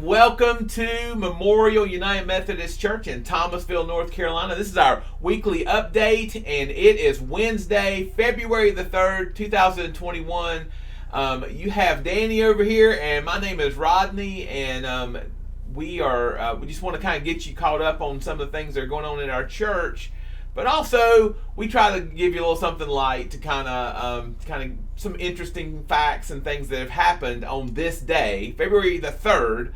welcome to Memorial United Methodist Church in Thomasville, North Carolina. This is our weekly update, and it is Wednesday, February the 3rd, 2021. You have Danny over here, and my name is Rodney, and we just want to kind of get you caught up on some of the things that are going on in our church. But also, we try to give you a little something light to kind of some interesting facts and things that have happened on this day, February the 3rd,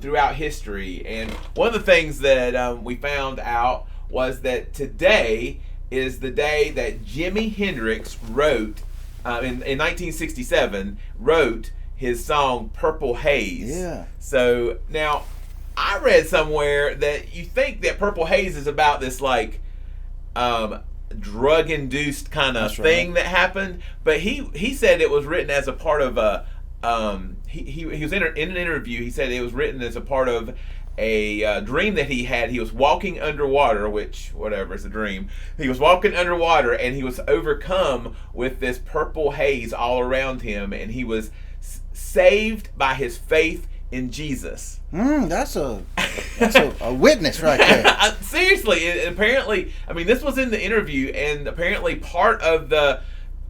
throughout history. And one of the things that we found out was that today is the day that Jimi Hendrix wrote, in 1967, wrote his song Purple Haze. Yeah. So now, I read somewhere that you think that Purple Haze is about this drug-induced kind of thing that happened, but he said it was written as a part of a he was in an interview. He said it was written as a part of a dream that he had. He was walking underwater, which whatever, it's a dream. He was walking underwater and he was overcome with this purple haze all around him, and he was saved by his faith in Jesus. That's a witness right there. Seriously, apparently, I mean, this was in the interview, and apparently part of the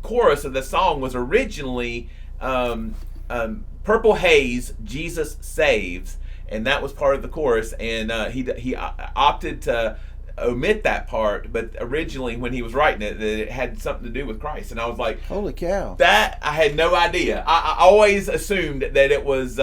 chorus of the song was originally Purple Haze, Jesus Saves, and that was part of the chorus, and he opted to omit that part, but originally when he was writing it, that it had something to do with Christ, and I was like, holy cow. That, I had no idea. I always assumed that it was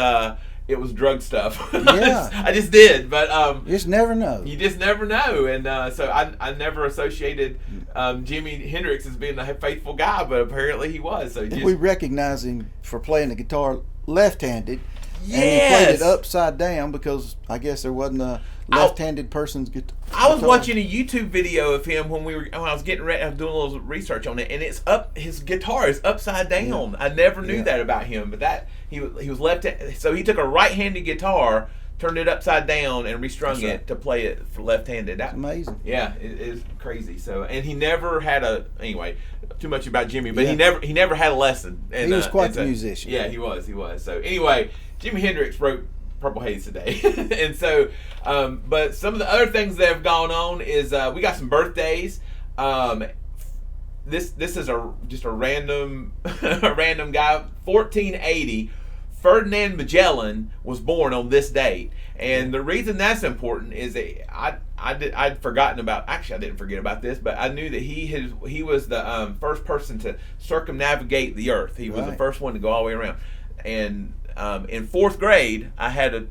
drug stuff. Yeah. I just did, but you just never know. You just never know, and so I never associated Jimi Hendrix as being a faithful guy, but apparently he was. So we recognize him for playing the guitar left-handed. Yes. And he played it upside down because I guess there wasn't a left-handed person's guitar. I was watching a YouTube video of him when I was getting ready. I was doing a little research on it, and it's up. His guitar is upside down. Yeah. I never knew that about him, but that he was left. So he took a right-handed guitar, turned it upside down, and restrung it to play it for left-handed. That's amazing. Yeah, it is crazy. So, and he never had anyway. Too much about Jimmy, but he never had a lesson. And, he was quite the musician. Yeah, he was. So anyway, Jimi Hendrix wrote Purple Haze today, and so, but some of the other things that have gone on is we got some birthdays. This is just a random guy. 1480, Ferdinand Magellan was born on this date, and the reason that's important is that I'd forgotten about. Actually, I didn't forget about this, but I knew that he was the first person to circumnavigate the Earth. He was the first one to go all the way around, and in fourth grade, I had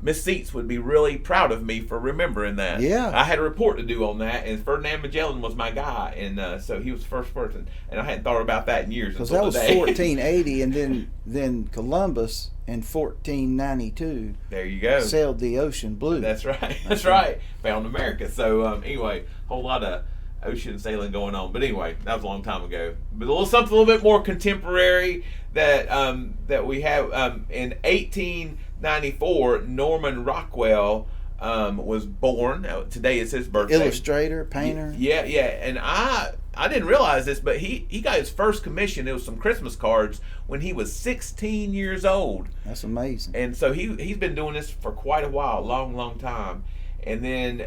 Miss Seats would be really proud of me for remembering that. Yeah, I had a report to do on that, and Ferdinand Magellan was my guy, and so he was the first person, and I hadn't thought about that in years. Because that was 1480, and then Columbus in 1492. There you go. Sailed the ocean blue. That's right. That's right. Found America. So anyway, whole lot of ocean sailing going on. But anyway, that was a long time ago. But something a little bit more contemporary that we have in 1894, Norman Rockwell was born. Today is his birthday. Illustrator, painter. Yeah, and I didn't realize this, but he got his first commission. It was some Christmas cards when he was 16 years old. That's amazing. And so he's been doing this for quite a while, long time. And then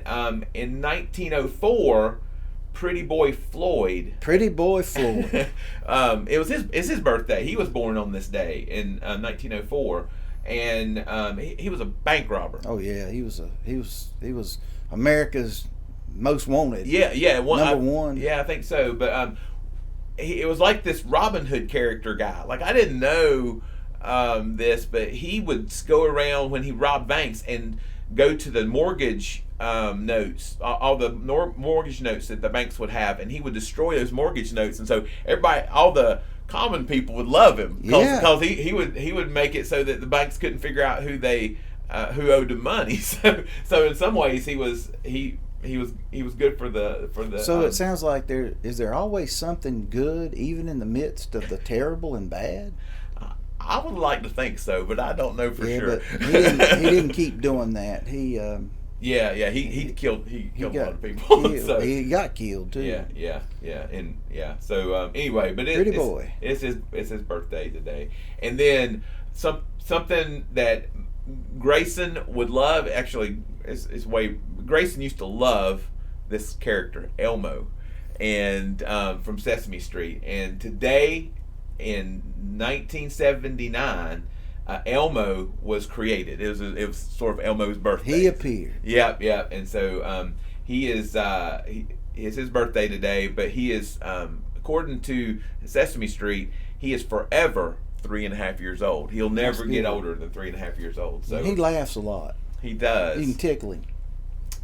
in 1904, Pretty Boy Floyd. It's his birthday. He was born on this day in 1904, and he was a bank robber. Oh yeah, he was America's most wanted. Yeah, number one. Yeah, I think so. But it was like this Robin Hood character guy. Like, I didn't know this, but he would go around when he robbed banks and go to the mortgage notes, all the mortgage notes that the banks would have, and he would destroy those mortgage notes. And so everybody, all the common people would love him because he would make it so that the banks couldn't figure out who owed him money. So in some ways he was good for the. So it sounds like is there always something good even in the midst of the terrible and bad? I would like to think so, but I don't know for sure. But he didn't keep doing that. He killed a lot of people. So, he got killed too. So anyway, but it's his birthday today, and then something that Grayson would love, actually, Grayson used to love this character, Elmo, and from Sesame Street. And today, in 1979, Elmo was created. It was sort of Elmo's birthday. He appeared. Yep. And so it's his birthday today, but he is, according to Sesame Street, he is forever 3.5 years old. He'll never get older than 3.5 years old. So he laughs a lot. He does. You can tickle him.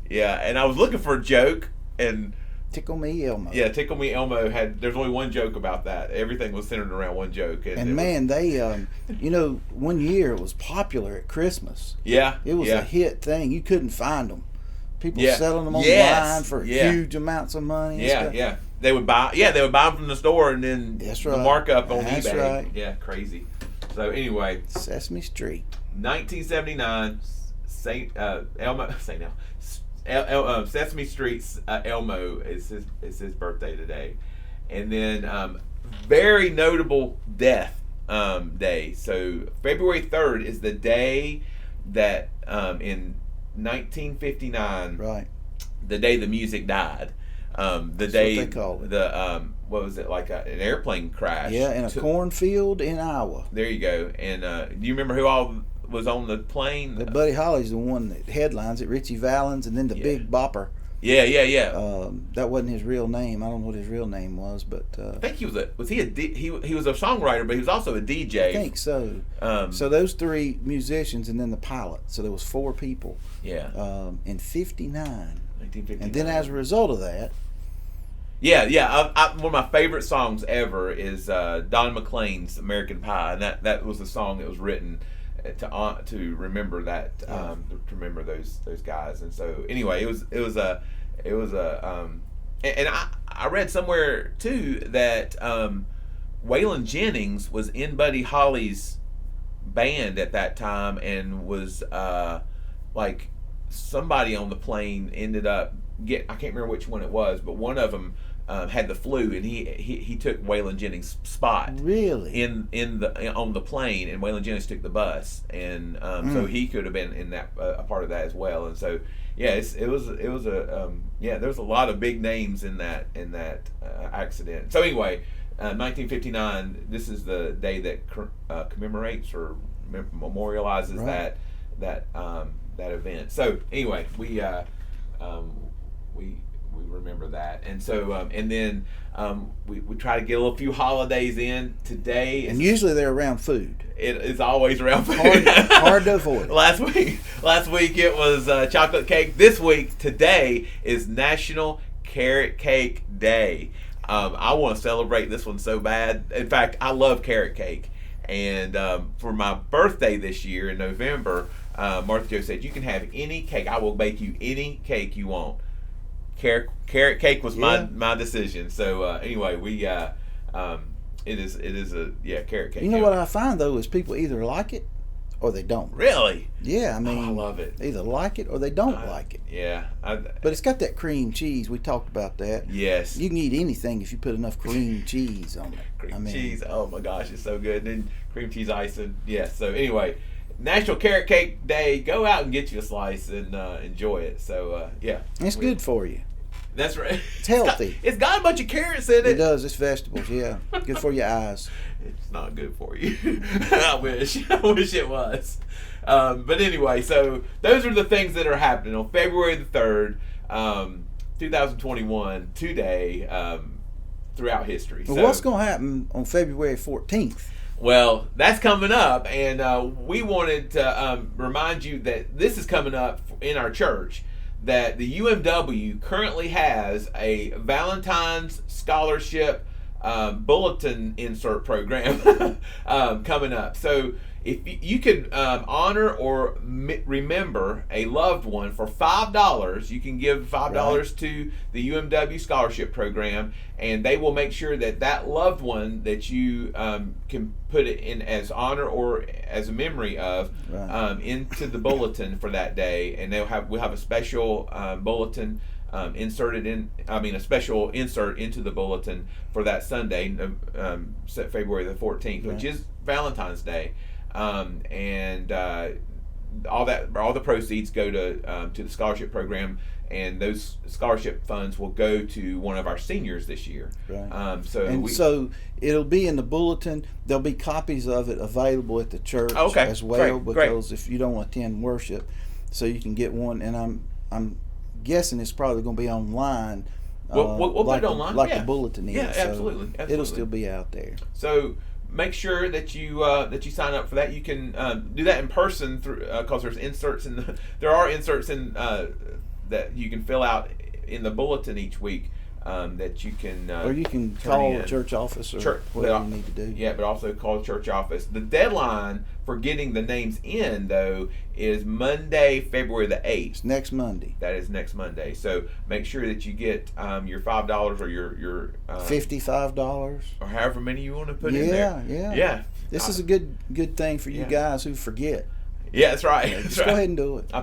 Yeah, and I was looking for a joke, and Tickle Me Elmo. Yeah, Tickle Me Elmo there's only one joke about that. Everything was centered around one joke. And man, they, one year it was popular at Christmas. Yeah. It was a hit thing. You couldn't find them. People selling them online for huge amounts of money. Yeah. They would buy them from the store, and then the markup on eBay. Right. Yeah, crazy. So anyway, Sesame Street. 1979, Sesame Street's Elmo is his birthday today, and then very notable death day. So February 3rd is the day that in 1959, right, the day the music died. That's day what they call it. What was it, like an airplane crash? Yeah, in a cornfield in Iowa. There you go. And do you remember who all was on the plane? Buddy Holly's the one that headlines it. Richie Valens, and then the Big Bopper. Yeah. That wasn't his real name. I don't know what his real name was, but I think he was a songwriter, but he was also a DJ. I think so. So those three musicians, and then the pilot. So there was 4 people. Yeah. In 1959. 1959. And then as a result of that. Yeah. One of my favorite songs ever is Don McLean's "American Pie," and that was the song that was written to remember that, to remember those guys. And so anyway, it was a and I read somewhere too that Waylon Jennings was in Buddy Holly's band at that time, and was like somebody on the plane ended up I can't remember which one it was, but one of them had the flu, and he took Waylon Jennings' spot. Really? On the plane, and Waylon Jennings took the bus, and so he could have been in that a part of that as well. And so there was a lot of big names in that accident. So anyway, 1959. This is the day that commemorates or memorializes that event. So anyway, we remember that, and so and then we try to get a few holidays in today, and usually they're around food. It is always around food. Hard to avoid. Last week it was chocolate cake. This week, today, is National Carrot Cake Day. I want to celebrate this one so bad. In fact, I love carrot cake, and for my birthday this year in November, Martha Jo said, "You can have any cake. I will bake you any cake you want." Carrot cake was my decision. So anyway, we it is a carrot cake. You know what I find though is people either like it or they don't. Really? Yeah, I mean, I love it. Either like it or they don't like it. Yeah, but it's got that cream cheese. We talked about that. Yes. You can eat anything if you put enough cream cheese on it. Cream cheese. Oh my gosh, it's so good. And then cream cheese icing. Yes. So anyway, National Carrot Cake Day. Go out and get you a slice and enjoy it. So it's good for you. That's right. It's healthy. It's got a bunch of carrots in it. It does. It's vegetables. Yeah, good for your eyes. It's not good for you. I wish it was. But anyway, so those are the things that are happening on February the 3rd, 2021, today, throughout history. Well, what's going to happen on February 14th? Well, that's coming up, and we wanted to remind you that this is coming up in our church, that the UMW currently has a Valentine's Scholarship bulletin insert program coming up. So if you could honor or remember a loved one for $5, you can give $5 to the UMW Scholarship Program, and they will make sure that loved one that you can put it in as honor or as a memory of into the bulletin for that day, and we'll have a special bulletin a special insert into the bulletin for that Sunday, February the 14th, which is Valentine's Day. And all the proceeds go to the scholarship program, and those scholarship funds will go to one of our seniors this year. Right. So so it'll be in the bulletin. There'll be copies of it available at the church as well, because if you don't attend worship, so you can get one. And I'm guessing it's probably going to be online. We'll put it online, like the bulletin is. Yeah, absolutely. It'll still be out there. So make sure that you sign up for that. You can do that in person through because there's inserts there are inserts in that you can fill out in the bulletin each week that you can or you can call the church office or whatever you need to do. Yeah, but also call the church office. The deadline for getting the names in, though, is Monday, February the 8th. It's next Monday. That is next Monday. So make sure that you get your $5 or your $55 or however many you want to put in there. Yeah. This is a good thing for you guys who forget. Yeah, that's right. Just go ahead and do it. I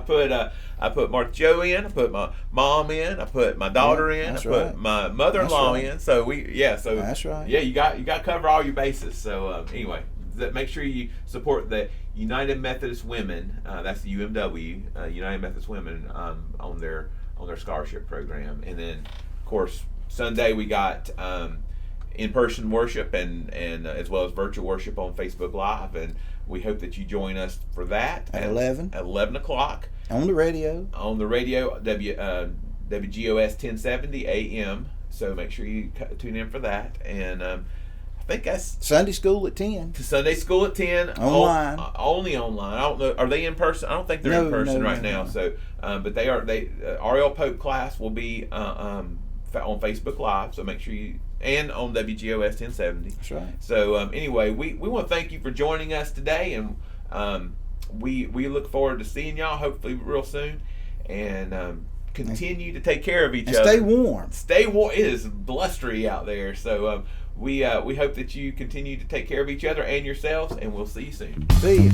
put Mark Joe in. I put my mom in. I put my daughter in. I put my mother-in-law in. So that's right. Yeah, you got to cover all your bases. So anyway, make sure you support the United Methodist Women. That's the UMW, United Methodist Women, on their scholarship program. And then, of course, Sunday we got in-person worship and as well as virtual worship on Facebook Live, and we hope that you join us for that at 11 o'clock on the radio. WGOS 1070 AM. So make sure you tune in for that. And I think that's Sunday school at 10. Sunday school at 10 online. Only online. I don't know. Are they in person? I don't think they're in person right now. So, but they are. RL Pope class will be on Facebook Live. So make sure you. And on WGOS 1070. That's right. So anyway, we want to thank you for joining us today, and we look forward to seeing y'all hopefully real soon, and continue to take care of each other. Stay warm. Stay warm. It is blustery out there, so we hope that you continue to take care of each other and yourselves, and we'll see you soon. See you.